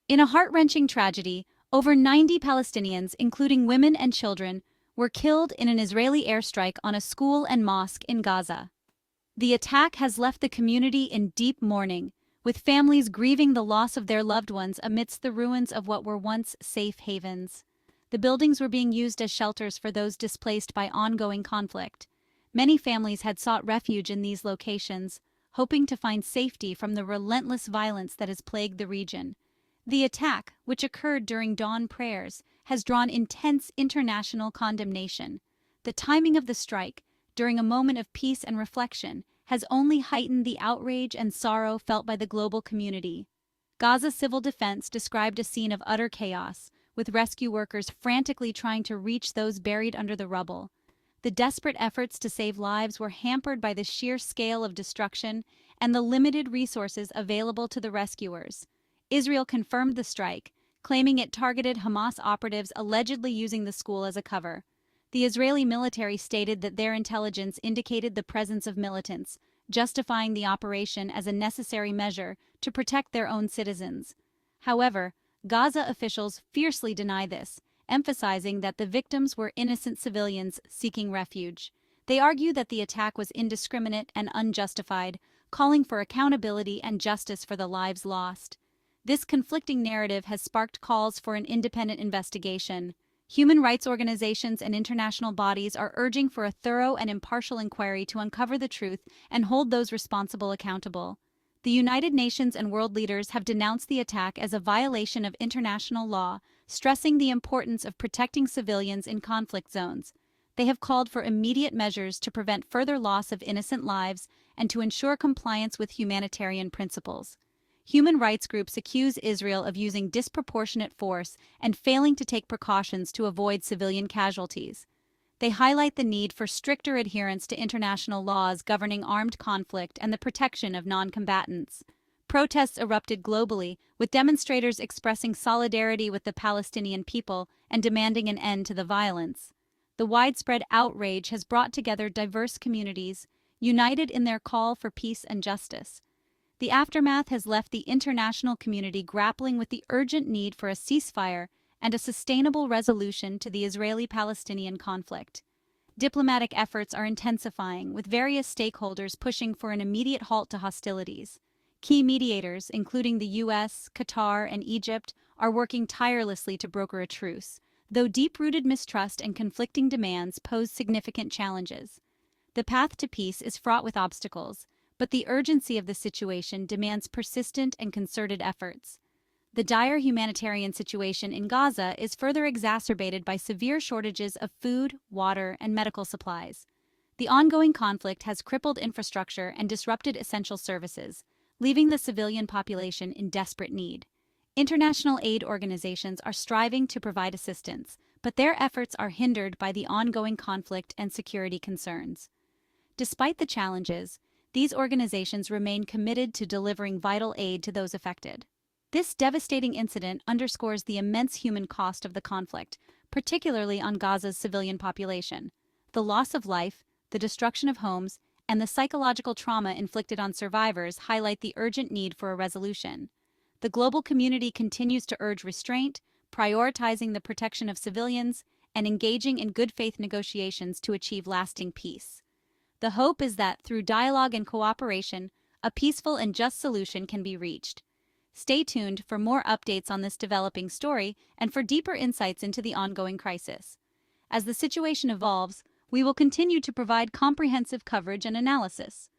In a heart-wrenching tragedy, over 90 Palestinians, including women and children, were killed in an Israeli airstrike on a school and mosque in Gaza. The attack has left the community in deep mourning, with families grieving the loss of their loved ones amidst the ruins of what were once safe havens. The buildings were being used as shelters for those displaced by ongoing conflict. Many families had sought refuge in these locations, hoping to find safety from the relentless violence that has plagued the region. The attack, which occurred during dawn prayers, has drawn intense international condemnation. The timing of the strike, during a moment of peace and reflection, has only heightened the outrage and sorrow felt by the global community. Gaza Civil Defense described a scene of utter chaos, with rescue workers frantically trying to reach those buried under the rubble. The desperate efforts to save lives were hampered by the sheer scale of destruction and the limited resources available to the rescuers. Israel confirmed the strike, claiming it targeted Hamas operatives allegedly using the school as a cover. The Israeli military stated that their intelligence indicated the presence of militants, justifying the operation as a necessary measure to protect their own citizens. However, Gaza officials fiercely deny this, emphasizing that the victims were innocent civilians seeking refuge. They argue that the attack was indiscriminate and unjustified, calling for accountability and justice for the lives lost. This conflicting narrative has sparked calls for an independent investigation. Human rights organizations and international bodies are urging for a thorough and impartial inquiry to uncover the truth and hold those responsible accountable. The United Nations and world leaders have denounced the attack as a violation of international law, stressing the importance of protecting civilians in conflict zones. They have called for immediate measures to prevent further loss of innocent lives and to ensure compliance with humanitarian principles. Human rights groups accuse Israel of using disproportionate force and failing to take precautions to avoid civilian casualties. They highlight the need for stricter adherence to international laws governing armed conflict and the protection of non-combatants. Protests erupted globally, with demonstrators expressing solidarity with the Palestinian people and demanding an end to the violence. The widespread outrage has brought together diverse communities, united in their call for peace and justice. The aftermath has left the international community grappling with the urgent need for a ceasefire and a sustainable resolution to the Israeli-Palestinian conflict. Diplomatic efforts are intensifying, with various stakeholders pushing for an immediate halt to hostilities. Key mediators, including the US, Qatar, and Egypt, are working tirelessly to broker a truce, though deep-rooted mistrust and conflicting demands pose significant challenges. The path to peace is fraught with obstacles, but the urgency of the situation demands persistent and concerted efforts. The dire humanitarian situation in Gaza is further exacerbated by severe shortages of food, water, and medical supplies. The ongoing conflict has crippled infrastructure and disrupted essential services, leaving the civilian population in desperate need. International aid organizations are striving to provide assistance, but their efforts are hindered by the ongoing conflict and security concerns. Despite the challenges, these organizations remain committed to delivering vital aid to those affected. This devastating incident underscores the immense human cost of the conflict, particularly on Gaza's civilian population. The loss of life, the destruction of homes, and the psychological trauma inflicted on survivors highlight the urgent need for a resolution. The global community continues to urge restraint, prioritizing the protection of civilians, and engaging in good faith negotiations to achieve lasting peace. The hope is that through dialogue and cooperation, a peaceful and just solution can be reached. Stay tuned for more updates on this developing story and for deeper insights into the ongoing crisis. As the situation evolves, we will continue to provide comprehensive coverage and analysis.